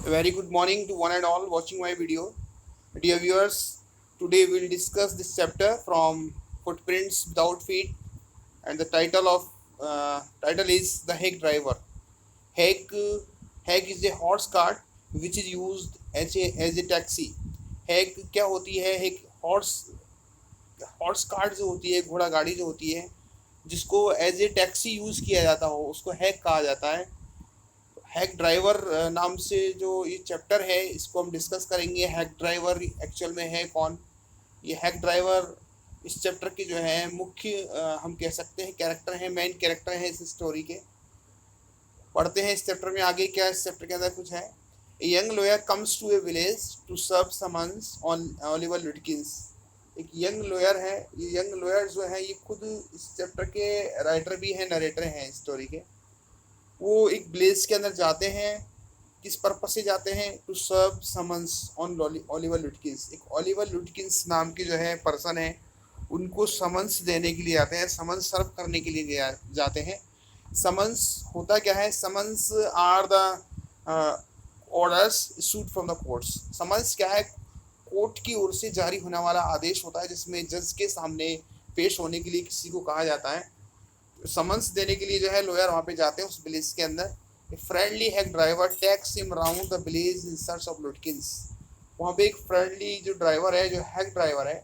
A very good morning to one and all watching my video. Dear viewers, today we'll discuss this chapter from Footprints Without Feet, and the title is The Hack Driver. Hack Hack is a horse cart which is used as a taxi. Hack क्या होती है? एक horse cart जो होती है, घोड़ा गाड़ी जो होती है, जिसको एज ए टैक्सी यूज़ किया जाता हो, उसको हैक कहा जाता है। हैक ड्राइवर नाम से जो ये चैप्टर है, इसको हम डिस्कस करेंगे। हैक ड्राइवर एक्चुअल में है कौन? ये हैक ड्राइवर इस चैप्टर के जो है मुख्य हम कह सकते हैं कैरेक्टर हैं, मेन कैरेक्टर हैं इस स्टोरी के। पढ़ते हैं इस चैप्टर में आगे क्या इस चैप्टर के अंदर कुछ है। A young lawyer comes to a village to serve summons on Oliver Lutkins. एक यंग लॉयर है। ये यंग लॉयर जो है ये खुद इस चैप्टर के राइटर भी हैं, नरेटर हैं स्टोरी के। वो एक ब्लेज के अंदर जाते हैं। किस पर्पज से जाते हैं? To serve summons on Oliver Lutkins. एक ओलिवर लुटकिंस नाम के जो है पर्सन है, उनको समन्स देने के लिए जाते हैं, समन्स सर्व करने के लिए जाते हैं। समन्स होता क्या है? Summons are the orders issued from the courts. Summons क्या है? कोर्ट की ओर से जारी होने वाला आदेश होता है, जिसमें जज के सामने पेश होने के लिए किसी को कहा जाता है। समन्स देने के लिए जो है लॉयर वहाँ पे जाते हैं उस विलेज के अंदर। Friendly hack driver takes him round the village in search of Lutkins. वहाँ पे एक फ्रेंडली जो ड्राइवर है, जो हैक ड्राइवर है,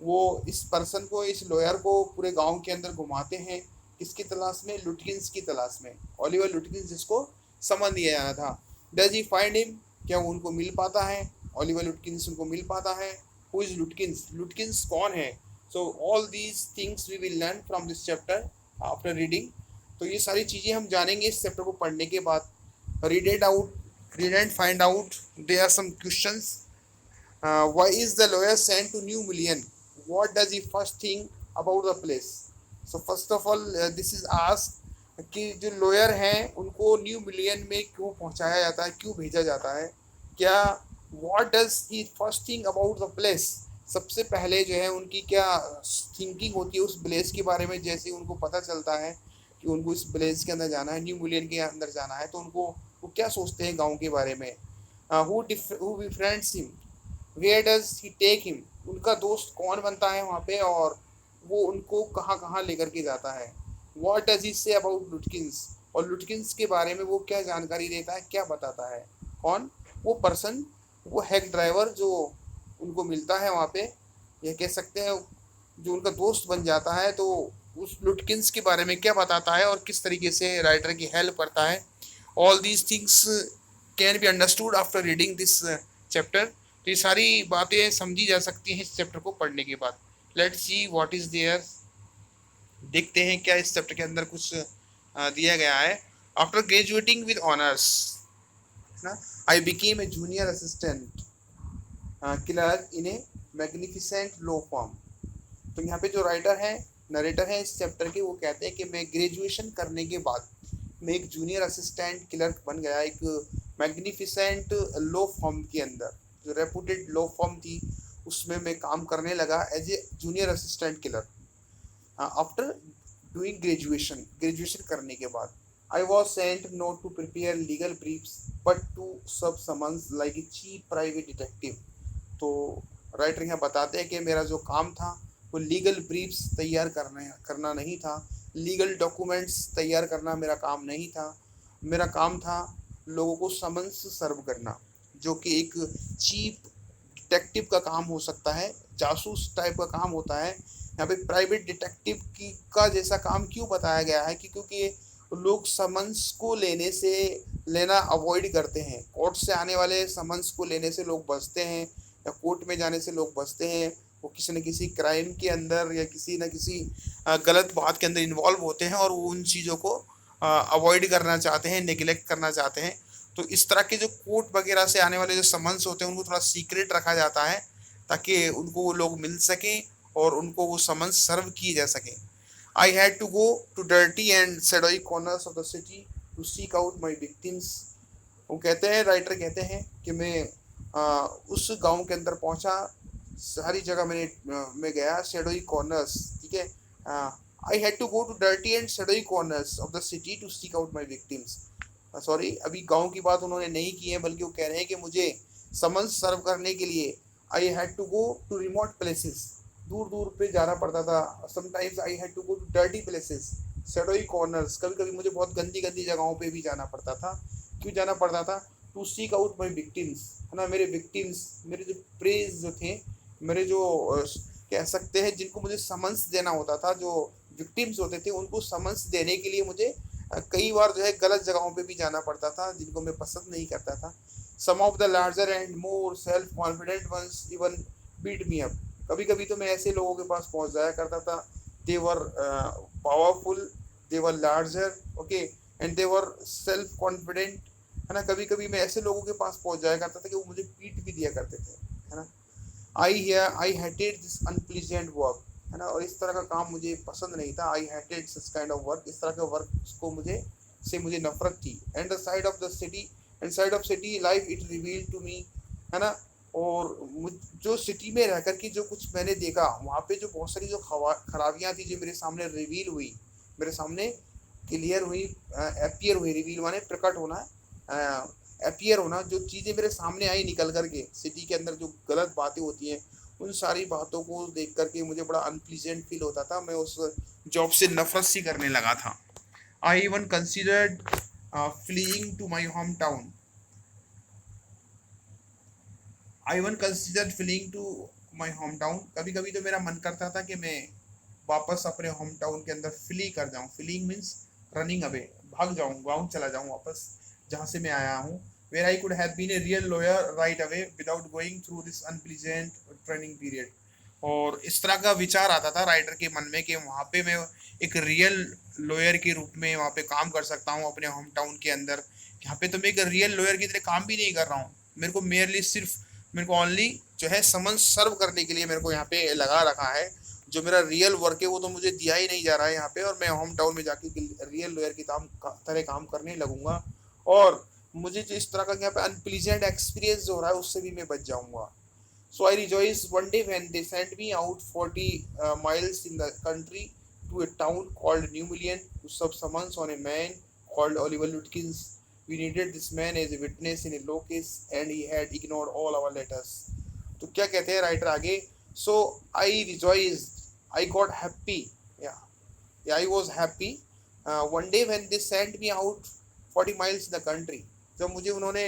वो इस पर्सन को, इस लॉयर को पूरे गांव के अंदर घुमाते हैं। किसकी तलाश में? लुटकिंस की तलाश में। ओलिवर लुटकिंस, जिसको समन दिया जाना था। Does he find him? क्या वो उनको मिल पाता है? ओलिवर लुटकिंस उनको मिल पाता है? Who is लुटकिंस? लुटकिंस कौन है? So all these things we will learn from this chapter after reading. तो ये सारी चीज़ें हम जानेंगे इस चैप्टर को पढ़ने के बाद। Read and find out. There are some questions. Why is the lawyer sent to New Mullion? What does he first think about the place? So first of all this is ask कि जो lawyer हैं उनको new million में क्यों पहुंचाया जाता है, क्यों भेजा जाता है? क्या what does he first think about the place? सबसे पहले जो है उनकी क्या थिंकिंग होती है उस प्लेस के बारे में, जैसे उनको पता चलता है कि उनको इस प्लेस के अंदर जाना है, न्यू मिलियन के अंदर जाना है, तो उनको वो क्या सोचते हैं गांव के बारे में? Who befriends him? Where does he take him? उनका दोस्त कौन बनता है वहाँ पे, और वो उनको कहाँ कहाँ लेकर के जाता है? What does he say about लुटकिंस? और लुटकिंस के बारे में वो क्या जानकारी देता है, क्या बताता है? कौन? वो पर्सन, वो हैक ड्राइवर जो उनको मिलता है वहाँ पे, यह कह सकते हैं जो उनका दोस्त बन जाता है। तो उस लुटकिंस के बारे में क्या बताता है और किस तरीके से राइटर की हेल्प करता है? All these things can be understood after reading this chapter. तो ये सारी बातें समझी जा सकती हैं इस चैप्टर को पढ़ने के बाद। Let's see what is there. देखते हैं क्या इस चैप्टर के अंदर कुछ दिया गया है। आफ्टर ग्रेजुएटिंग विद ऑनर्स ना, I became a junior assistant clerk in A magnificent low form. तो यहाँ पे जो राइटर है, नरेटर है इस चैप्टर के, वो कहते हैं कि मैं ग्रेजुएशन करने के बाद मैं एक जूनियर असिस्टेंट क्लर्क बन गया, एक मैग्निफिसेंट लो फॉर्म के अंदर, जो रेपुटेड लो फॉर्म थी उसमें मैं काम करने लगा as a junior assistant clerk. After doing graduation, graduation करने के बाद, I was sent not to prepare legal briefs but to serve summons like a chief private detective. तो राइटर यहाँ बताते हैं कि मेरा जो काम था वो लीगल ब्रीफ्स तैयार करना नहीं था, लीगल डॉक्यूमेंट्स तैयार करना मेरा काम नहीं था। मेरा काम था लोगों को समन्स सर्व करना, जो कि एक चीफ डिटेक्टिव का काम हो सकता है, जासूस टाइप का काम होता है। यहाँ पे प्राइवेट डिटेक्टिव की का जैसा काम क्यों बताया गया है कि क्योंकि लोग समन्स को लेना अवॉइड करते हैं। कोर्ट से आने वाले समन्स को लेने से लोग बचते हैं, या कोर्ट में जाने से लोग बचते हैं। वो किसी न किसी क्राइम के अंदर या किसी न किसी गलत बात के अंदर इन्वॉल्व होते हैं, और वो उन चीज़ों को अवॉइड करना चाहते हैं, नेग्लेक्ट करना चाहते हैं। तो इस तरह के जो कोर्ट वगैरह से आने वाले जो समन्स होते हैं उनको थोड़ा सीक्रेट रखा जाता है, ताकि उनको वो लोग मिल सकें और उनको वो समन्स सर्व किए जा सकें। I had to go to dirty and shadowy corners of the city to seek out my victims. वो कहते हैं, राइटर कहते हैं कि मैं उस गांव के अंदर पहुंचा, सारी जगह मैं गया, शेडोई कॉर्नर्स, ठीक है। I had to go to dirty and shadowy corners of the city to seek out my victims. Sorry, अभी गांव की बात उन्होंने नहीं की है, बल्कि वो कह रहे हैं कि मुझे समन्स सर्व करने के लिए I had to go to remote places, दूर दूर पे जाना पड़ता था। Sometimes I had to go to dirty places, shadowy corners, कभी कभी मुझे बहुत गंदी गंदी जगहों पे भी जाना पड़ता था। क्यों जाना पड़ता था? To seek out my victims, है ना, मेरे विक्टिम्स, मेरे जो प्रेज जो थे, मेरे जो कह सकते हैं जिनको मुझे समन्स देना होता था, जो विक्टिम्स होते थे उनको समन्स देने के लिए मुझे कई बार जो है गलत जगहों पे भी जाना पड़ता था, जिनको मैं पसंद नहीं करता था। Some of the larger and more self confident ones even beat me up, कभी कभी तो मैं ऐसे लोगों के पास पहुंच जाया करता था, they were powerful, they were larger, okay, and they were self confident, है ना, कभी कभी मैं ऐसे लोगों के पास पहुंच जाया करता था कि वो मुझे पीट भी दिया करते थे, है ना। आई हेटेड दिस अनप्लीजेंट वर्क, है ना, और इस तरह का काम मुझे पसंद नहीं था। I hated this kind of work, इस तरह के वर्क को मुझे नफरत थी। And the side of the city, and side of city life it reveal to me, है ना। और जो सिटी में रह करके जो कुछ मैंने देखा वहाँ पे, जो बहुत सारी जो खराबियाँ थी जो मेरे सामने रिवील हुई, मेरे सामने क्लियर हुई, अपीयर हुई, रिवील माने प्रकट होना, अपीयर होना, जो चीज़ें मेरे सामने आई निकल करके, सिटी के अंदर जो गलत बातें होती हैं, उन सारी बातों को देख करके मुझे बड़ा अनप्लीजेंट फील होता था, मैं उस जॉब से नफरत सी करने लगा था। I even considered fleeing to my home town, I even consider fleeing to my home town, कभी कभी तो मेरा मन करता था कि मैं वापस अपने होम टाउन के अंदर फ्ली कर जाऊँ। फ्लीइंग मीन्स रनिंग अवे, भाग जाऊँ, गाँव चला जाऊँ वापस जहाँ से मैं आया हूँ। Where I could have been a real lawyer right away without going through this unpleasant training period. और इस तरह का विचार आता था राइटर के मन में कि वहाँ पे मैं एक रियल लॉयर के रूप में वहाँ पे काम कर सकता हूँ अपने होम टाउन के अंदर। यहाँ पे तो मैं एक रियल लॉयर की तरह काम भी नहीं कर रहा हूँ, मेरे को मेयरली सिर्फ, मेरे को ओनली जो है समन सर्व करने के लिए मेरे को यहाँ पे लगा रखा है। जो मेरा रियल वर्क है वो तो मुझे दिया ही नहीं जा रहा है यहाँ पे, और मैं होम टाउन में जाके रियल लॉयर की तरह काम करने लगूंगा, और मुझे जो इस तरह का यहाँ पे अनप्लीजेंट एक्सपीरियंस हो रहा है उससे भी मैं बच जाऊंगा। So I rejoiced one day when they sent me out 40 miles in the country to a town called New Million to serve summons on a man called Oliver Lutkins. We needed this man as a witness in a low case and he had ignored all our letters. तो क्या कहते हैं writer आगे? So I rejoiced, I got happy, yeah, yeah, I was happy one day when they sent me out 40 miles in the country. जब मुझे उन्होंने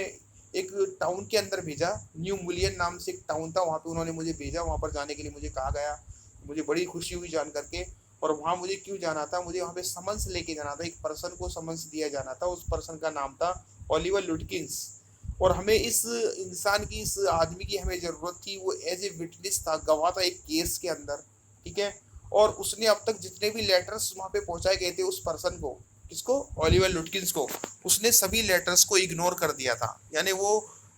एक town के अंदर भेजा, न्यू मुलियन नाम से एक टाउन था, वहाँ पे उन्होंने मुझे भेजा, वहाँ पर जाने के लिए मुझे कहा गया। मुझे बड़ी खुशी हुई जान करके। और वहाँ मुझे क्यों जाना था? मुझे वहाँ पे समन्स लेके जाना था, एक पर्सन को समन्स दिया जाना था, उस पर्सन का नाम था ओलिवर लुटकिंस। और हमें इस इंसान की, इस आदमी की हमें ज़रूरत थी, वो एज ए विटनेस था, गवाह था एक केस के अंदर, ठीक है। और उसने अब तक जितने भी लेटर्स वहाँ पे पहुँचाए गए थे उस पर्सन को, किसको? ओलिवर लुटकिंस को, उसने सभी लेटर्स को इग्नोर कर दिया था, यानी वो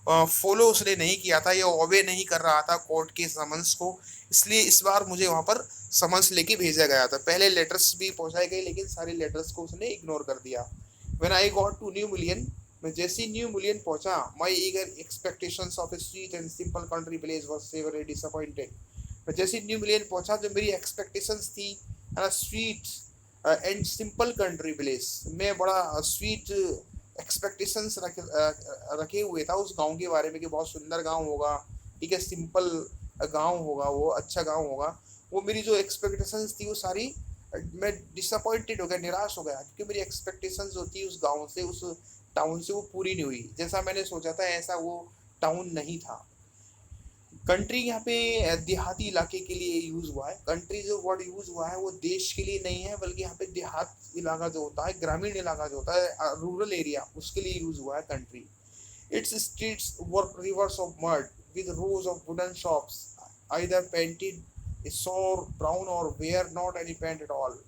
फॉलो उसने नहीं किया था या ओबे नहीं कर रहा था कोर्ट के समन्स को। इसलिए इस बार मुझे वहाँ पर समन्स लेके भेजा गया था। पहले लेटर्स भी पहुँचाए गए लेकिन सारे लेटर्स को उसने इग्नोर कर दिया। When I got to New Million, मैं जैसे ही न्यू मिलियन पहुंचा, my eager expectations of a sweet and simple country village was severely disappointed. मैं जैसे ही न्यू मिलियन पहुंचा, जो मेरी एक्सपेक्टेशंस थी, है ना, sweet and simple country village, मैं बड़ा स्वीट एक्सपेक्टेशंस रखे हुए था उस गांव के बारे में कि बहुत सुंदर गांव होगा, ठीक है, सिंपल गांव होगा, वो अच्छा गांव होगा। वो मेरी जो एक्सपेक्टेशंस थी वो सारी, मैं डिसअपॉइंटेड हो गया, निराश हो गया, क्योंकि मेरी एक्सपेक्टेशंस जो थी उस गांव से, उस टाउन से, वो पूरी नहीं हुई। जैसा मैंने सोचा था ऐसा वो टाउन नहीं था। कंट्री यहाँ पे देहाती इलाके के लिए यूज हुआ है। कंट्री जो वर्ड यूज हुआ है वो देश के लिए नहीं है, बल्कि यहाँ पे देहात इलाका जो होता है, ग्रामीण इलाका जो होता है, रूरल एरिया, उसके लिए यूज हुआ है country. Its streets were rivers of mud with rows of wooden shops either painted sour brown or were not any paint at all.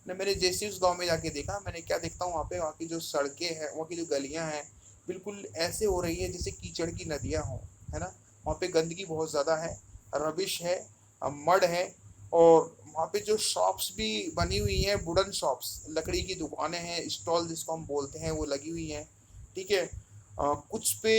ने मैंने जैसे उस गांव में जाके देखा, मैंने क्या देखता हूँ वहाँ पे, वहाँ की जो सड़कें हैं, वहाँ की जो गलियाँ हैं, बिल्कुल ऐसे हो रही है जैसे कीचड़ की नदियाँ हों, है ना। वहाँ पे गंदगी बहुत ज़्यादा है, रबिश है, मड है। और वहाँ पे जो शॉप्स भी बनी हुई हैं, वुडन शॉप्स, लकड़ी की दुकानें हैं, स्टॉल जिसको हम बोलते हैं, वो लगी हुई हैं, ठीक है। कुछ पे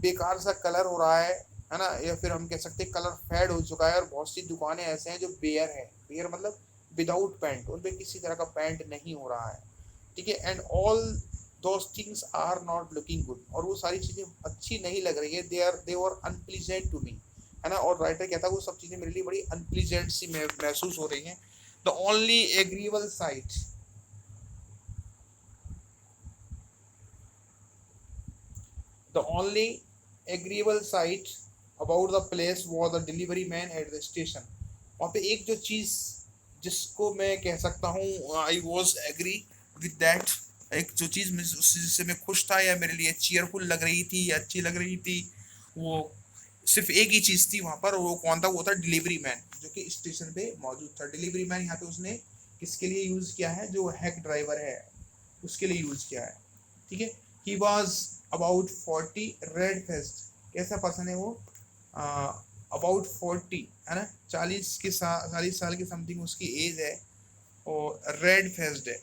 बेकार सा कलर हो रहा है ना, या फिर हम कह सकते हैं कलर फेड हो चुका है। और बहुत सी दुकानें ऐसे हैं जो बेयर है, बेयर मतलब विदाउट पैंट, उन पे किसी तरह का पैंट नहीं हो रहा है, ठीक है। And all those things are not looking good, और वो सारी चीजें अच्छी नहीं लग रही है, दे वर अनप्लीजेंट टू मी, है ना। और राइटर कहता है वो सब चीजें मेरे लिए बड़ी अनप्लीजेंट सी महसूस हो रही हैं। The only agreeable site, the only agreeable site about the place was the delivery man at the station. वहाँ पे एक जो चीज जिसको मैं कह सकता हूँ I was agree with that, एक जो चीज उस चीज से मैं खुश था या मेरे लिए चीयरफुल लग रही थी या अच्छी लग रही थी, वो सिर्फ एक ही चीज थी वहां पर। वो कौन था? वो था डिलीवरी मैन जो कि स्टेशन पे मौजूद था। डिलीवरी मैन यहाँ पे उसने किसके लिए यूज किया है? जो हैक ड्राइवर है उसके लिए यूज किया है, ठीक है। He was about 40, red fest, कैसा पर्सन है वो? अबाउट 40, है ना, 40 साल की समथिंग उसकी एज है, और रेड फेस्ड है।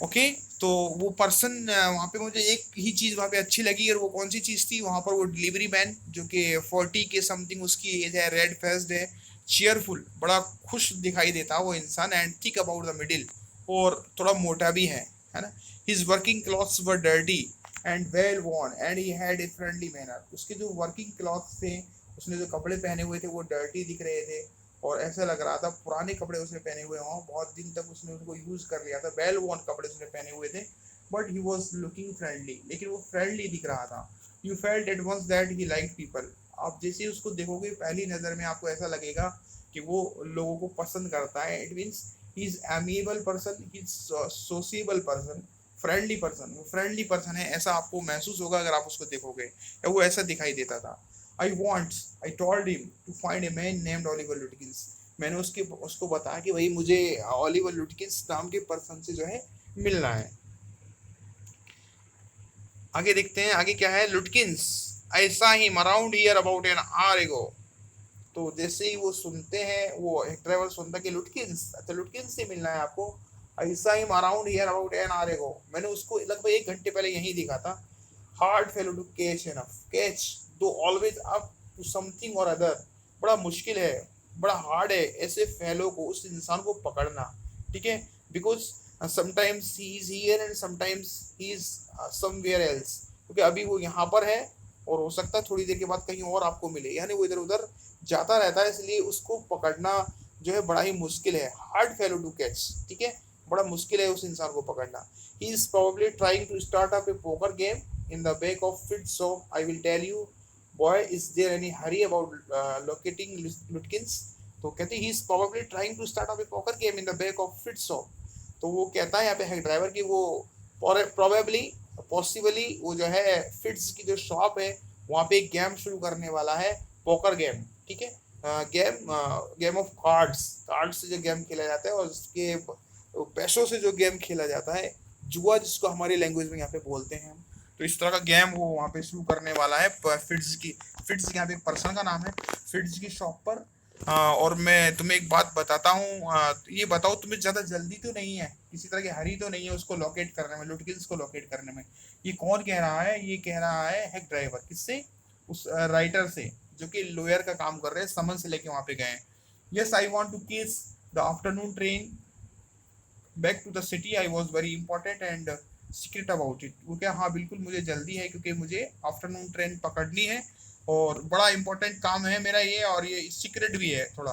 ओके, तो वो पर्सन वहाँ पे मुझे एक ही चीज वहाँ पे अच्छी लगी, और वो कौन सी चीज थी? वहाँ पर वो डिलीवरी मैन जो कि 40 के समथिंग उसकी एज है, रेड फेस्ड है, चीयरफुल, बड़ा खुश दिखाई देता वो इंसान, and thick about the middle, और थोड़ा मोटा भी है ना। His working clothes were dirty and well worn and he had a friendly manner. उसके जो वर्किंग क्लॉथ्स थे, उसने जो कपड़े पहने हुए थे वो डर्टी दिख रहे थे, और ऐसा लग रहा था पुराने कपड़े उसने पहने हुए हों, बहुत दिन तक उसने उनको यूज कर लिया था, वेल वॉर्न कपड़े उसने पहने हुए थे। But he was looking friendly, लेकिन वो फ्रेंडली दिख रहा था। You felt at once that he like people. आप जैसे ही उसको देखोगे पहली नजर में आपको ऐसा लगेगा कि वो लोगों को पसंद करता है। It means he is amiable person, he is sociable person, friendly person, वो फ्रेंडली पर्सन है, ऐसा आपको महसूस होगा अगर आप उसको देखोगे, या वो ऐसा दिखाई देता था। I told him to find a man named Oliver Lutkins. मैंने उसको बताया कि भाई मुझे ओलिवर लुटकिंस नाम के पर्सन से जो है मिलना है। आगे देखते हैं आगे क्या है। लुटकिंस, आई saw him around here about an hour एगो। तो जैसे ही वो सुनते हैं, वो ड्राइवर सुनता है कि लुटकिंस, अच्छा लुटकिंस से मिलना है आपको। I saw him around here about an hour ago, मैंने उसको लगभग 1 घंटे पहले यहीं देखा था। Hard fellow to catch enough, catch though always up to something or other. बड़ा मुश्किल है, बड़ा हार्ड है ऐसे फेलो को, उस इंसान को पकड़ना, ठीक है। Because sometimes he is here and sometimes he is somewhere else, क्योंकि अभी वो यहाँ पर है और हो सकता है थोड़ी देर के बाद कहीं और आपको मिले, यानी वो इधर उधर जाता रहता है, इसलिए उसको पकड़ना जो है बड़ा ही मुश्किल है। हार्ड फेलो टू कैच, ठीक है, बड़ा मुश्किल है उस इंसान को पकड़ना। He is probably trying to start up a poker game in the back of it, so I will tell you, boy, is there any hurry about locating Lutkins? तो कहते ही is probably trying to start up a poker game in the back of it, so तो वो कहता है यहाँ पे है driver की, वो प्रोबेबली पॉसिबली वो जो है फिट्स की जो शॉप है वहाँ पे एक गेम शुरू करने वाला है, पोकर गेम, ठीक है। गेम ऑफ कार्ड्स, कार्ड से जो गेम खेला जाता है और उसके पैसों से जो गेम खेला जाता है, जुआ जिसको हमारी लैंग्वेज में यहाँ पे बोलते हैं हम। तो इस तरह का गेम वो वहाँ पे शुरू करने वाला है फिट्स यहाँ पे एक पर्सन का नाम है, फिट्स की शॉप पर। और मैं तुम्हें एक बात बताता हूँ, ये बताओ तुम्हें ज्यादा जल्दी तो नहीं है, किसी तरह की हरी तो नहीं है उसको लोकेट करने में, लुटकिंस को लोकेट करने में? ये कौन कह रहा है? ये कह रहा है हैक ड्राइवर। किससे? उस राइटर से जो कि लॉयर का काम कर रहे हैं, समन से लेके वहां पे गए हैं। Yes I want to catch the afternoon train back to the city, I was very important and secret about it. वो क्या, हाँ बिल्कुल मुझे जल्दी है क्योंकि मुझे आफ्टरनून ट्रेन पकड़नी है और बड़ा इंपॉर्टेंट काम है मेरा ये, और ये सीक्रेट भी है थोड़ा।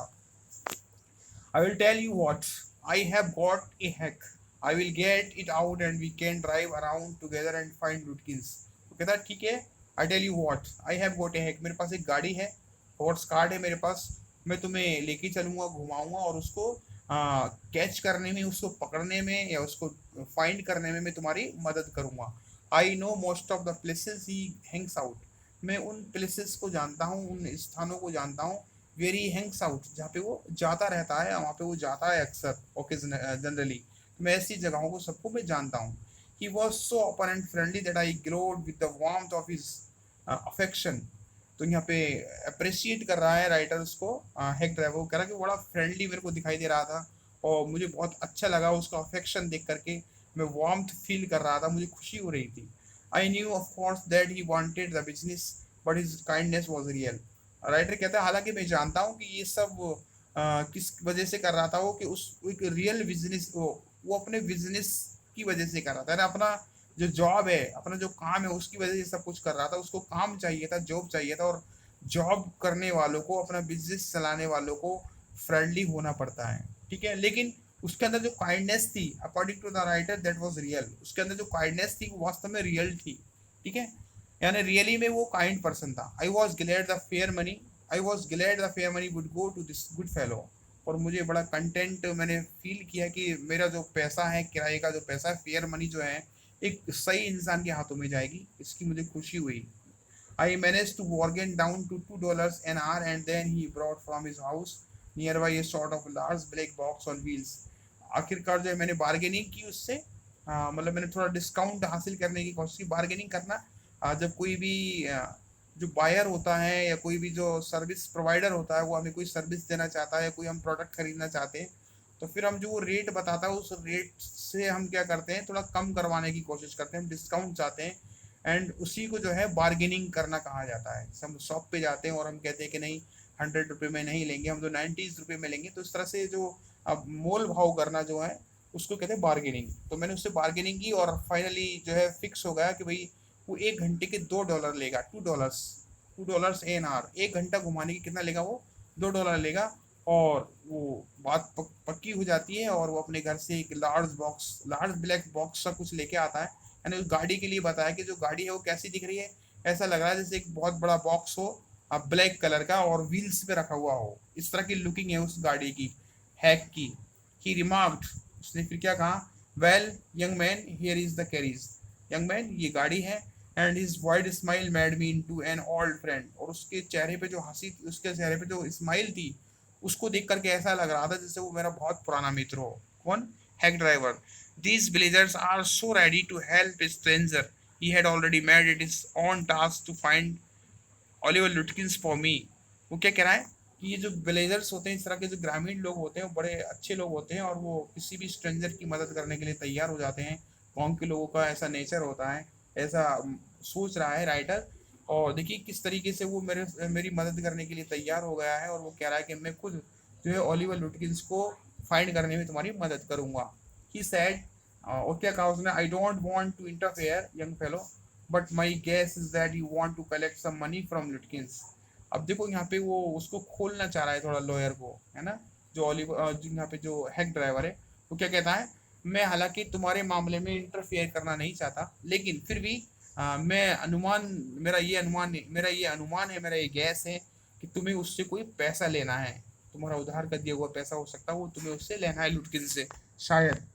I will tell you what, I have got a hack, I will get it out and we can drive around together and find Lutkins. तो कहता है ठीक है, I tell you what, I have got a hack, मेरे पास एक गाड़ी है, हॉर्स कार्ड है मेरे पास, मैं तुम्हें लेके चलूंगा, घुमाऊंगा, और उसको कैच करने में, उसको पकड़ने में या उसको फाइंड करने में मैं तुम्हारी मदद करूंगा। I know most of the places he Hanks out, मैं उन प्लेसेस को जानता हूँ, उन स्थानों को जानता हूँ, वेयर ही हैंग्स आउट, जहाँ पे वो जाता रहता है, वहाँ पे वो जाता है अक्सर, ओके जनरली, मैं ऐसी जगहों को सबको मैं जानता हूँ। He was so open and friendly that I glowed with the warmth of his affection. तो यहाँ पे अप्रिशिएट कर रहा है राइटर उसको, हैक ड्राइवर कह रहा है कि बड़ा फ्रेंडली मेरे को दिखाई दे रहा था और मुझे बहुत अच्छा लगा उसका अफेक्शन देख करके, मैं वार्मथ फील कर रहा था, मुझे खुशी हो रही थी। I knew of course that he wanted the business but his kindness was real. Writer कहता है हालांकि मैं जानता हूँ कि ये सब किस वजह से कर रहा था वो, कि उस एक रियल बिजनेस वो अपने बिजनेस की वजह से कर रहा था, यानी अपना जो जॉब है, अपना जो काम है उसकी वजह से सब कुछ कर रहा था। उसको काम चाहिए था, जॉब चाहिए था, और जॉब करने वालों को, अपना बिजनेस चलाने वालों को फ्रेंडली होना पड़ता है, ठीक है। लेकिन उसके अंदर जो काइंडनेस थी, according to the writer that was real, उसके अंदर जो काइंडनेस थी वो वास्तव में रियल थी, ठीक है। यानी रियली में वो काइंड पर्सन था। I was glad the fare money would go to this good fellow. और मुझे बड़ा कंटेंट मैंने फील किया कि मेरा जो पैसा है, किराए का जो पैसा है, फेयर मनी जो है, एक सही इंसान के हाथों में जाएगी, इसकी मुझे खुशी हुई। I managed to bargain down to $2 an hour, and then he brought from his house nearby a sort of large black box on wheels. आखिरकार जो है मैंने बार्गेनिंग की उससे, मतलब मैंने थोड़ा डिस्काउंट हासिल करने की कोशिश की। बार्गेनिंग करना, जब कोई भी जो बायर होता है या कोई भी जो सर्विस प्रोवाइडर होता है वो हमें कोई सर्विस देना चाहता है, कोई हम प्रोडक्ट खरीदना चाहते हैं, तो फिर हम जो वो रेट बताता है उस रेट से हम क्या करते हैं, थोड़ा कम करवाने की कोशिश करते हैं, हम डिस्काउंट चाहते हैं। एंड उसी को जो है बार्गेनिंग करना कहा जाता है। हम शॉप पे जाते हैं और हम कहते हैं कि नहीं, 100 रुपये में नहीं लेंगे, हम तो 90 रुपये में लेंगे। तो इस तरह से जो अब मोल भाव करना जो है उसको कहते हैं बार्गेनिंग। तो मैंने उससे बार्गेनिंग की और फाइनली जो है फिक्स हो गया कि भाई वो 1 घंटे के $2 लेगा, $2 एन आवर। 1 घंटा घुमाने की कितना लेगा वो, $2 लेगा। और वो बात पक्की हो जाती है और वो अपने घर से एक लार्ज ब्लैक बॉक्स सा कुछ लेके आता है। मैंने उस गाड़ी के लिए बताया कि जो गाड़ी है वो कैसी दिख रही है, ऐसा लग रहा है जैसे एक बहुत बड़ा बॉक्स हो, अब ब्लैक कलर का और व्हील्स पे रखा हुआ हो, इस तरह की लुकिंग है उस गाड़ी की, हैक की। ही रिमार्क्ड, उसने फिर क्या कहा, well young man here is the carries. Young man, ये गाड़ी है। And his wide smile made me into an old friend. और उसके चेहरे पे जो हंसी थी, उसके चेहरे पे जो स्माइल थी, उसको देख करके ऐसा लग रहा था जैसे वो मेरा बहुत पुराना मित्र हो। कौन, hack driver. These villagers are so ready to help a stranger. He had already made it his own task to find Oliver Lutkins for me. वो क्या कह रहा है कि ये जो विलेजर्स होते हैं, इस तरह के जो ग्रामीण लोग होते हैं, वो बड़े अच्छे लोग होते हैं और वो किसी भी स्ट्रेंजर की मदद करने के लिए तैयार हो जाते हैं। गांव के लोगों का ऐसा नेचर होता है, ऐसा सोच रहा है राइटर। और देखिए किस तरीके से वो मेरी मदद करने के लिए तैयार हो गया है, और वो कह रहा है कि मैं खुद जो है ओलिवर लुटकिंस को फाइंड करने में तुम्हारी मदद करूंगा। ही सैड, और क्या कहा उसने, I don't want to interfere young fellow but my guess is that you want to collect some money from Lutkins. अब देखो यहाँ पे वो उसको खोलना चाह रहा है थोड़ा लॉयर को, है ना। जो जो यहाँ पे जो हैक ड्राइवर है वो क्या कहता है, मैं हालांकि तुम्हारे मामले में इंटरफेयर करना नहीं चाहता, लेकिन फिर भी मैं अनुमान, मेरा ये अनुमान है, मेरा ये गैस है कि तुम्हें उससे कोई पैसा लेना है। तुम्हारा उधार का दिया हुआ पैसा हो सकता है, वो तुम्हें उससे लेना है लुटकिन से, शायद।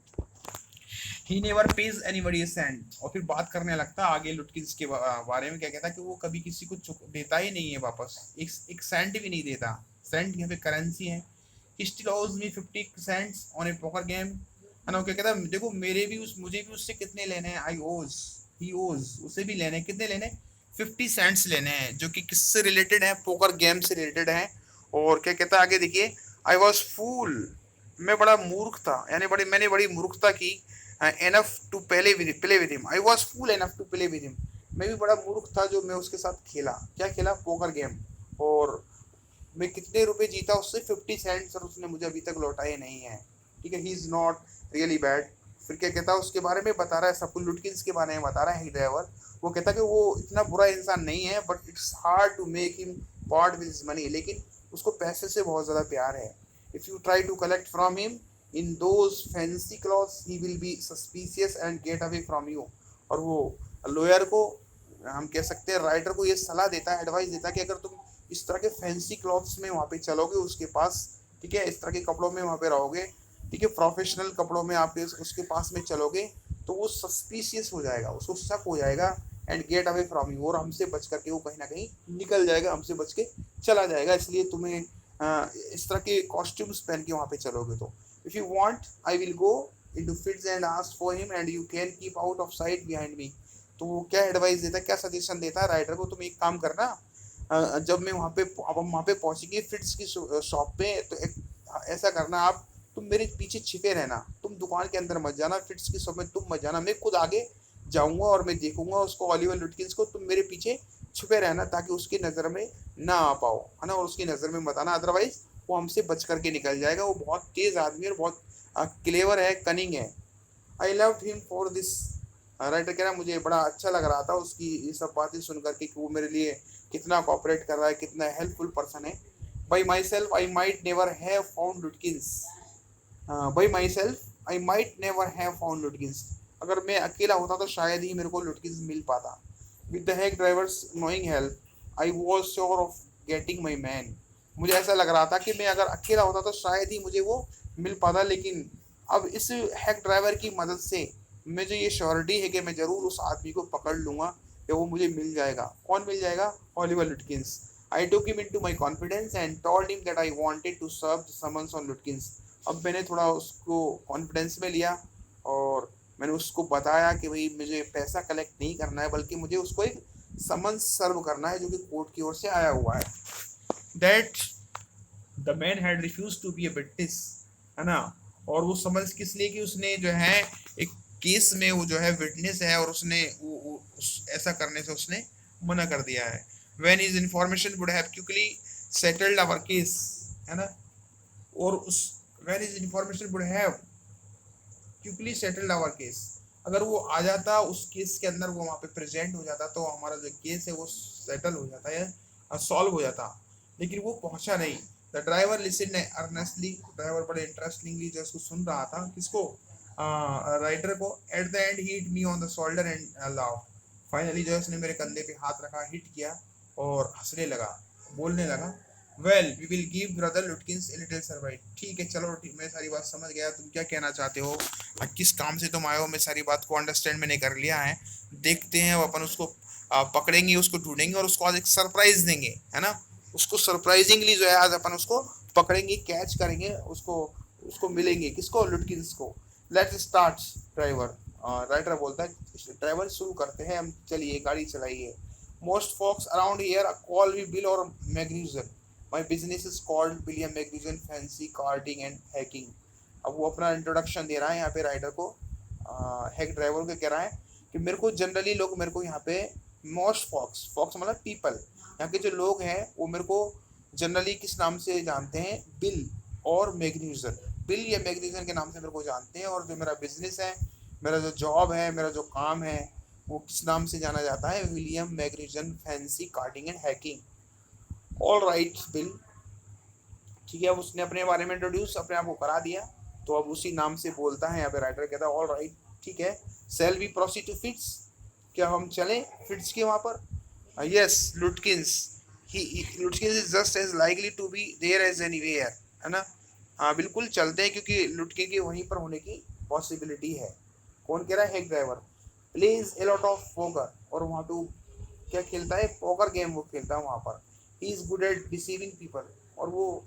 He never pays anybody a cent. और फिर बात करने लगता आगे लुटकिंस के बारे में, क्या कहता है कि वो कभी किसी को देता ही नहीं है वापस, एक सेंट भी नहीं देता। सेंट यहाँ पे करेंसी है। He still owes me 50 cents on a poker game. है ना, क्या कहता है, देखो मुझे भी उससे कितने लेने हैं, ही ओज, उसे भी लेने हैं, कितने लेने, 50 सेंट्स लेने हैं, जो कि किससे रिलेटेड है, पोकर गेम से रिलेटेड है। और क्या कहता है आगे देखिए, आई वॉज फूल, मैं बड़ा मूर्ख था, यानी मैंने बड़ी मूर्खता की। Enough to play with him, I was fool enough to play with him. मैं भी बड़ा मूर्ख था जो मैं उसके साथ खेला, क्या खेला, पोकर गेम। और मैं कितने रुपए जीता उससे, 50 सेंट्स, और उसने मुझे अभी तक लौटाए नहीं है, ठीक है। He is not really bad. फिर क्या कहता है, उसके बारे में बता रहा है, सब कुछ लुटकिंस के बारे में बता रहा है ड्राइवर। वो कहता है कि वो इतना बुरा इंसान नहीं है, but it's hard to make him part with his money, लेकिन उसको पैसे से बहुत ज़्यादा प्यार है। If you try to collect from him in those fancy clothes he will be suspicious and get away from you. और वो लॉयर को, हम कह सकते हैं राइटर को, ये सलाह देता है, एडवाइस देता है कि अगर तुम इस तरह के फैंसी क्लॉथ्स में वहाँ पे चलोगे उसके पास, ठीक है, इस तरह के कपड़ों में वहाँ पे रहोगे, ठीक है, प्रोफेशनल कपड़ों में आप उसके पास में चलोगे, तो वो सस्पिशियस हो जाएगा, उसको शक हो जाएगा। And get away from you, और हमसे बच करके वो कहीं ना कहीं निकल जाएगा, हमसे बच के चला जाएगा। इसलिए तुम्हें इस तरह के कॉस्ट्यूम्स पहन के वहाँ पे चलोगे। तो if you want I will go into fits and ask for him and you can keep out of site behind me. तो वो क्या एडवाइस देता है, क्या सजेशन देता है राइटर को, तुम एक काम करना, जब मैं वहाँ पे, अब हम वहाँ पे पहुँचेंगे फिट्स की शॉप पे, तो एक ऐसा करना, आप तुम मेरे पीछे छिपे रहना, तुम दुकान के अंदर मत जाना, फिट्स की शॉप में तुम मत जाना, मैं खुद आगे जाऊंगा और मैं देखूंगा उसको, ओलिवर लुटकिंस को, तुम मेरे पीछे छुपे रहना ताकि उसकी नज़र में ना आ पाओ, है ना, और उसकी नज़र में मत आना, अदरवाइज वो हमसे बच करके निकल जाएगा। वो बहुत तेज आदमी है और बहुत क्लेवर है, कनिंग है। I love him for this. Writer कह रहा है मुझे बड़ा अच्छा लग रहा था उसकी ये सब बातें सुन करके कि वो मेरे लिए कितना कॉपरेट कर रहा है, कितना हेल्पफुल पर्सन है। By my self I might never have found लुटकिंस। By my self I might never have found लुटकिंस। अगर मैं अकेला होता तो शायद ही मेरे को लुटकिंस मिल पाता। With the hack drivers knowing help I was sure of getting my man. मुझे ऐसा लग रहा था कि मैं अगर अकेला होता तो शायद ही मुझे वो मिल पाता, लेकिन अब इस हैक ड्राइवर की मदद से मुझे ये श्योरिटी है कि मैं ज़रूर उस आदमी को पकड़ लूँगा या वो मुझे मिल जाएगा। कौन मिल जाएगा? Oliver Lutkins. I took him into my confidence and told him that I wanted to serve the summons on Lutkins. अब मैंने थोड़ा उसको कॉन्फिडेंस में लिया और मैंने उसको बताया कि भाई मुझे पैसा कलेक्ट नहीं करना है, बल्कि मुझे उसको एक समन्स सर्व करना है जो कि कोर्ट की ओर से आया हुआ है। That the man had refuse to be a witness, है ना। और वो समझ किस लिए कि उसने जो है एक केस में वो जो है विटनेस है और उसने ऐसा करने से उसने मना कर दिया है। When his information would have quickly settled our case, है ना। और उस when his information would have quickly settled our case, अगर वो आ जाता उस केस के अंदर, वो वहाँ पे प्रेजेंट हो जाता तो हमारा जो केस है वो सेटल हो जाता है, सॉल्व हो जाता। लेकिन वो पहुंचा नहीं। The driver listen earnestly, driver बड़े इंटरेस्टिंगली जो उसको सुन रहा था, किसको? राइटर को। At the and he hit me on the shoulder and laugh. Finally जो है उसने मेरे कंधे पे हाथ रखा, हिट किया और हंसने लगा, बोलने लगा, well we will give brother Lutkins a little survive. ठीक है चलो, ठीक, मैं सारी बात समझ गया, तुम क्या कहना चाहते हो, किस काम से तुम आए हो, मैं सारी बात को अंडरस्टैंड मैंने कर लिया है। देखते हैं अब अपन उसको पकड़ेंगे, उसको ढूंढेंगे और उसको आज एक सरप्राइज देंगे, है ना। उसको सरप्राइजिंगली जो है आज अपन उसको पकड़ेंगे, कैच करेंगे, उसको उसको मिलेंगे, किसको? लुटकिंस को। Let's start driver. राइटर बोलता है ड्राइवर शुरू करते हैं हम, चलिए गाड़ी चलाइए। Most folks around here call me Bill or Magnuson. My business is called William Magnuson Fancy Karting and Hacking. अब वो अपना इंट्रोडक्शन दे रहा है यहाँ पे राइडर को, हैक ड्राइवर को कह रहा है कि मेरे को जनरली लोग मेरे को यहाँ पे मोस्ट फॉक्स, फॉक्स मतलब पीपल, यहाँ के जो लोग हैं वो मेरे को जनरली किस नाम से जानते हैं? बिल और मैग्न्यूजन। बिल या मैग्न्यूजन के नाम से मेरे को जानते हैं। और जो मेरा बिजनेस है, मेरा जो जॉब है, मेरा जो काम है, वो किस नाम से जाना जाता है? William Magnusson fancy carting and hacking. All right Bill. ठीक है, अब उसने अपने बारे में इंट्रोड्यूस अपने आप को करा दिया, तो अब उसी नाम से बोलता है यहाँ पे राइटर, कहता है ऑल राइट ठीक है, shall we proceed to Fitts, क्या हम चलें फिट्स के वहाँ पर? Yes Lutkins, he Lutkins is just as likely to be there as anywhere, है ना। हाँ बिल्कुल चलते हैं क्योंकि लुटके के वहीं पर होने की पॉसिबिलिटी है। कौन कह रहा है? Hack driver. Plays a lot of poker, और वहाँ पे क्या खेलता है? पोकर गेम वो खेलता है वहाँ पर। He is good at deceiving people, और वो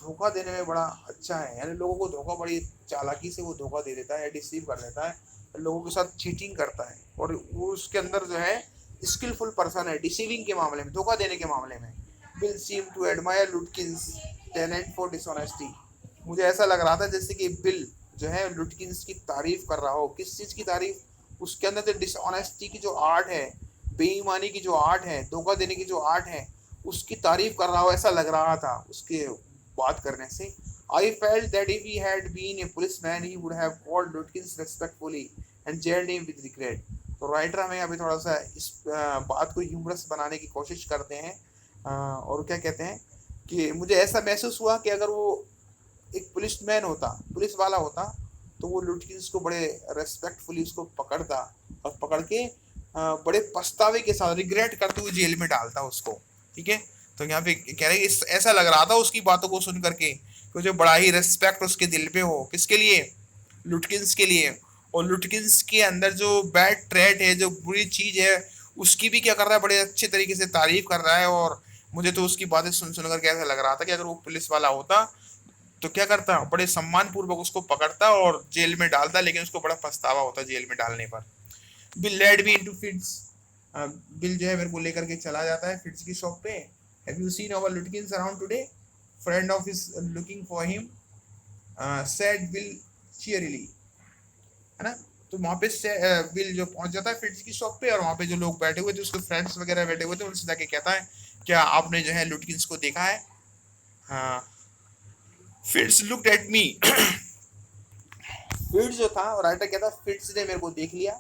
धोखा देने में बड़ा अच्छा है, यानी लोगों को धोखा बड़ी चालाकी से वो धोखा दे देता है, डिसीव कर देता है, लोगों के साथ चीटिंग करता है, और वो उसके अंदर जो है स्किलफुल पर्सन है डिसीविंग के मामले में, धोखा देने के मामले में। Bill seem to admire Lutkins talent for dishonesty. मुझे ऐसा लग रहा था जैसे कि बिल जो है लुटकिंस की तारीफ कर रहा हो। किस चीज़ की तारीफ? उसके अंदर जो डिसऑनेस्टी की जो आर्ट है, बेईमानी की जो आर्ट है, धोखा देने की जो आर्ट है, उसकी तारीफ कर रहा हो, ऐसा लग रहा था उसके बात करने से। I felt that if he had been a policeman he would have called Lutkins respectfully and jailed him with regret. तो राइटर हमें अभी थोड़ा सा इस बात को ह्यूमरस बनाने की कोशिश करते हैं, और क्या कहते हैं कि मुझे ऐसा महसूस हुआ कि अगर वो एक पुलिसमैन होता, पुलिस वाला होता, तो वो लुटकिंस को बड़े रेस्पेक्टफुली उसको पकड़ता और पकड़ के बड़े पछतावे के साथ, रिग्रेट करते हुए जेल में डालता उसको। ठीक है, तो यहाँ पे कह रहे हैं ऐसा लग रहा था उसकी बातों को सुन करके कि जो बड़ा ही रेस्पेक्ट उसके दिल पे हो, किसके लिए? लुटकिंस के लिए। और लुटकिंस के अंदर जो बैड ट्रेड है, जो बुरी चीज है, उसकी भी क्या कर रहा है? बड़े अच्छे तरीके से तारीफ कर रहा है। और मुझे तो उसकी बातें सुन सुनकर कैसा लग रहा था कि अगर वो पुलिस वाला होता तो क्या करता? बड़े सम्मान पूर्वक उसको पकड़ता और जेल में डालता, लेकिन उसको बड़ा पछतावा होता जेल में डालने पर। Bill led me into fits. Bill जो है मेरे को लेकर के चला जाता है फिट्स की शॉप पे। Have you seen our Lutkins around today? Friend of his looking for him. Said Will cheerily, है ना। तो वहां पे विल जो पहुंच जाता है फिट्ज की शॉप पे, और वहां पे जो लोग बैठे हुए थे, उसके फ्रेंड्स वगैरह बैठे हुए थे, उनसे जाके कहता है क्या आपने जो है लुटकिंस को देखा है। हाँ, Fitz looked at me. Fitz जो था, और राइटर कहता फिट्ज ने मेरे को देख लिया।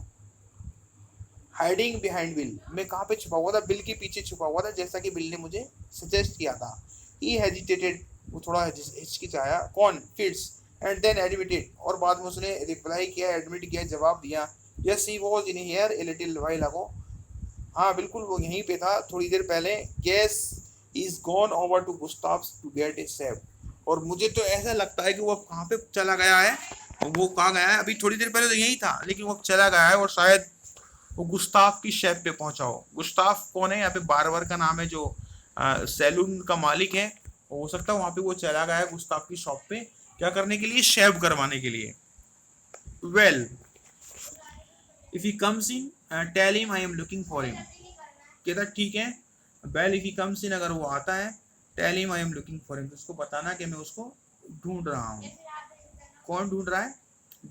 हाइडिंग बिहाइंड बिल, मैं कहाँ पे छुपा हुआ था, बिल के पीछे छुपा हुआ था, जैसा कि बिल ने मुझे सजेस्ट किया था। ही हेजिटेटेड, वो थोड़ा हिचकिचाया, कौन, फिट्स, एंड देन एडमिटेड, और बाद में उसने रिप्लाई किया, एडमिट किया, जवाब दिया, yes he was in here a little while ago, हाँ बिल्कुल वो यहीं पे था थोड़ी देर पहले। Guess is gone over to Gustav's to get a shave, और मुझे तो ऐसा लगता है कि वो अब कहाँ पे चला गया है, और वो कहाँ गया है, अभी थोड़ी देर पहले तो यही था, लेकिन वो अब चला गया है, और शायद वो गुस्ताफ की शेफ पे पहुंचा हो। गुस्ताफ कौन है, यहाँ पे बार्बर का नाम है, जो सैलून का मालिक है। हो सकता है वहां पे वो चला गया है गुस्ताफ की शॉप पे, क्या करने के लिए, शेव करवाने के लिए। Well if he comes in tell him I am looking for him, कहता ठीक है। Well if he comes in, अगर वो आता है, tell him I am looking for him, तो उसको बताना कि मैं उसको ढूंढ रहा हूँ। कौन ढूंढ रहा है,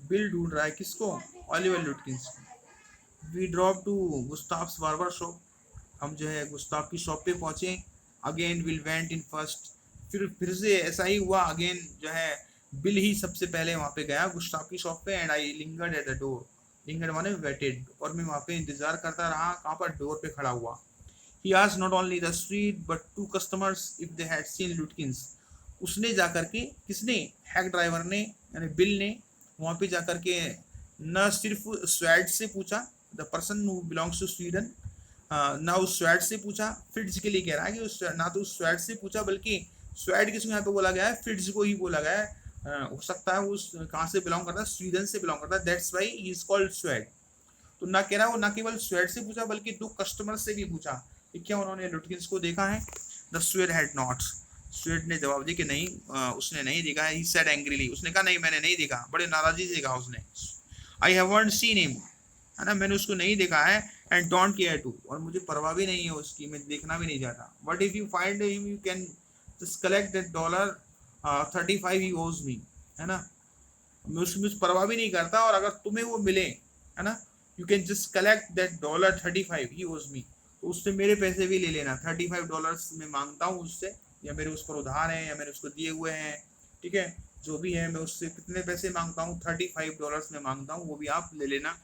बिल ढूंढ रहा है, किसको, Oliver Lutkins. We drop to Gustaf's barber shop, हम जो है गुस्ताफ की शॉप पे पहुंचे। Again Will went in first, फिर से ऐसा ही हुआ, अगेन जो है बिल ही सबसे पहले वहां पे गया गुस्ताफ की शॉप पे, and I lingered at the door, lingered माने वेटेड, और मैं वहां पे इंतजार करता रहा, कहाँ पर, डोर पे खड़ा हुआ। ही asked not only the street but two customers if they had seen Lutkins, उसने जाकर के, किसने, हैक ड्राइवर ने यानी बिल ने, वहां पे जाकर के न सिर्फ स्वेड से पूछा, the person who belongs to Sweden, ना उस स्वेड से पूछा, फिट्ज के लिए कह रहा है कि उस ना तो उस स्वेड से पूछा, बल्कि स्वेड किसको यहाँ पे बोला गया है, फिट्ज को ही बोला गया है। हो सकता है वो कहाँ से बिलोंग करता है, स्वीडन से बिलोंग करता है, that's why he is called swayed. तो ना कह रहा वो ना केवल स्वेड से पूछा, बल्कि दो कस्टमर से भी पूछा कि क्या उन्होंने लुटकिंस को देखा है। The swayed had not, swayed ने जवाब दिया कि नहीं, उसने नहीं देखा है। ही सेड एंग्रीली, उसने कहा नहीं मैंने नहीं देखा, बड़े नाराजी से कहा उसने। आई हैवंट सीन हिम, है ना, मैंने उसको नहीं देखा है, एंड डोंट केयर टू, और मुझे परवाह भी नहीं है उसकी, मैं देखना भी नहीं चाहता। But if you find him you can just collect that dollar 35 ही ओज मी, है ना, मैं उसकी मुझ परवाह भी नहीं करता, और अगर तुम्हें वो मिले, है ना, you can just collect that dollar 35 ही ओज मी, तो उससे मेरे पैसे भी ले लेना। $35 मैं मांगता हूँ उससे, या मेरे उस पर उधार है, या मैंने उसको दिए हुए हैं, ठीक है, जो भी है, मैं उससे कितने पैसे मांगता हूँ, $35 में मांगता हूँ, वो भी आप ले लेना।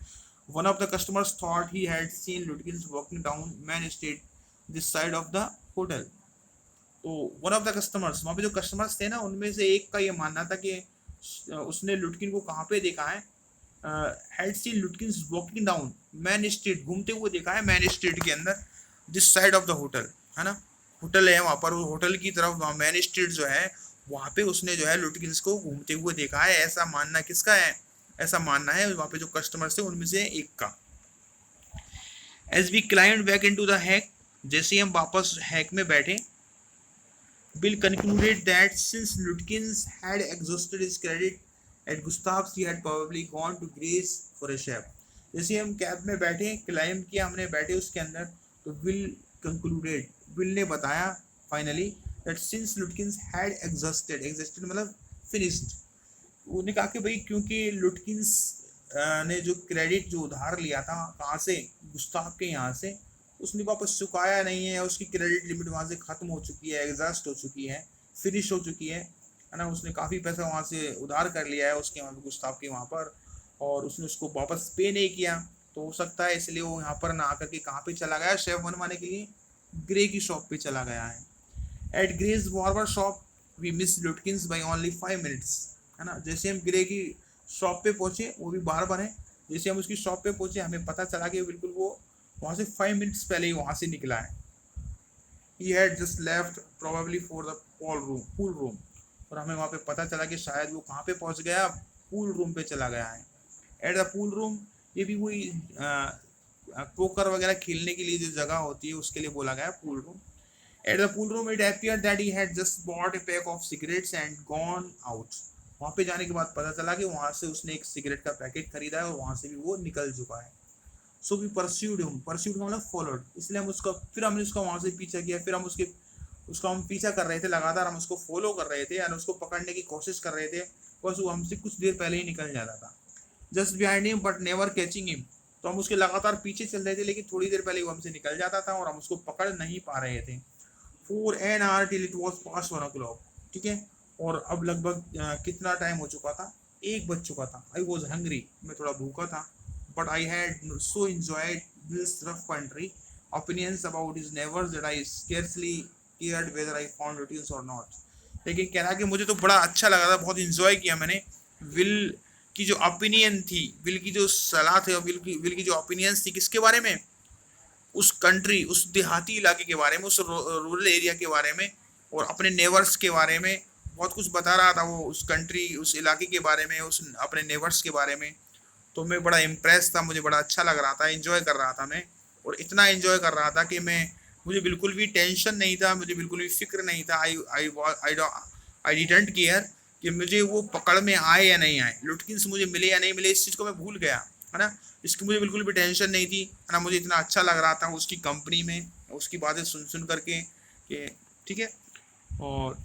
One of the customers thought he had seen लुटकिंस walking down man street this side of the hotel, तो वन ऑफ द कस्टमर्स, वहाँ पे जो कस्टमर्स थे ना, उनमें से एक का ये मानना था कि उसने लुटकिन को कहाँ पे देखा है, had seen लुटकिंस walking down man street, घूमते हुए देखा है मैन स्ट्रीट के अंदर, this side of the hotel, है ना, होटल है वहाँ पर, होटल की तरफ मैन स्ट्रीट जो है वहाँ पे उसने जो है लुटकिंस को घूमते हुए देखा है। ऐसा मानना किसका है, ऐसा मानना है वहाँ पे जो कस्टमर्स थे उनमें से एक का। As we climb back into the hack, जैसे ही हम वापस हैक में बैठे, Bill concluded that since Lutkins had exhausted his credit at Gustav's, he had probably gone to Greece for a shave. जैसे हम कैब में बैठे, क्लाइंब किया हमने, बैठे उसके अंदर, तो विल कंक्लूडेड, विल ने बताया finally, that since लुटकिंस had exhausted, exhausted मतलब फिनिश्ड, उन्होंने कहा कि भाई क्योंकि लुटकिंस ने जो क्रेडिट जो उधार लिया था, कहाँ से, गुस्ताव के यहाँ से, उसने वापस चुकाया नहीं है, उसकी क्रेडिट लिमिट वहाँ से ख़त्म हो चुकी है, एग्जॉस्ट हो चुकी है, फिनिश हो चुकी है ना, उसने काफ़ी पैसा वहाँ से उधार कर लिया है उसके वहाँ गुस्ताव के वहाँ पर, और उसने उसको वापस पे नहीं किया, तो हो सकता है इसलिए वो यहाँ पर ना आकर के कहाँ पे चला गया, शेफ बनवाने के लिए ग्रे की शॉप पे चला गया है। At Gray's barber shop we miss Lutkins by only 5 minutes, है ना, जैसे हम ग्रे की शॉप पे पहुँचे, वो भी बार्बर है, जैसे हम उसकी शॉप पे पहुँचे हमें पता चला कि बिल्कुल वो वहाँ से 5 मिनट्स पहले ही वहाँ से निकला है। He had just left probably for the pool room, और हमें वहाँ पे पता चला कि शायद वो कहाँ पे पहुँच गया, पूल रूम पे चला गया है। एट द पूल रूम, ये भी वही पोकर वगैरह खेलने के लिए जो जगह होती है उसके लिए बोला गया है pool room. At the pool room it appeared that he had just bought a pack of cigarettes and gone out, वहाँ पे जाने के बाद पता चला कि वहाँ से उसने एक सिगरेट का पैकेट खरीदा है और वहाँ से भी वो निकल चुका है। So we pursued him, pursued का मतलब फॉलोड, इसलिए हम उसका, फिर हमने उसका वहाँ से पीछा किया, फिर हम उसका हम पीछा कर रहे थे लगातार, हम उसको फॉलो कर रहे थे, यानी उसको पकड़ने की कोशिश कर रहे थे, बस वो हमसे कुछ देर पहले ही निकल जाता था। Just behind him but never catching him, तो हम उसके लगातार पीछे चल रहे थे लेकिन थोड़ी देर पहले वो हमसे निकल जाता था और हम उसको पकड़ नहीं पा रहे थे। For an hour till it was pass 1 o'clock, ठीक है। और अब लगभग कितना टाइम हो चुका था, 1 बज चुका था। आई वॉज हंग्री, मैं थोड़ा भूखा था। But I had so enjoyed this rough country opinions about his neighbors that I scarcely cared whether I found routines or not। लेकिन कह रहा कि मुझे तो बड़ा अच्छा लगा था, बहुत इंजॉय किया मैंने। विल की जो ओपिनियन थी, विल की जो सलाह थी, विल की जो ओपिनियंस थी किसके बारे में, उस कंट्री, उस देहाती इलाके के बारे में, उस रूरल एरिया के बारे में और अपने नेवर्स के बारे में बहुत कुछ बता रहा था वो, उस कंट्री, उस इलाके के बारे में, उस अपने नेवर्स के बारे में। तो मैं बड़ा इम्प्रेस था, मुझे बड़ा अच्छा लग रहा था, एंजॉय कर रहा था मैं। और इतना एंजॉय कर रहा था कि मुझे बिल्कुल भी टेंशन नहीं था, मुझे बिल्कुल भी फिक्र नहीं था। आई डिडंट केयर कि मुझे वो पकड़ में आए या नहीं आए, लुटकिंस मुझे मिले या नहीं मिले, इस चीज़ को मैं भूल गया, है ना। इसकी मुझे बिल्कुल भी टेंशन नहीं थी, है ना। मुझे इतना अच्छा लग रहा था उसकी कंपनी में, उसकी बातें सुन सुन करके कि ठीक है। और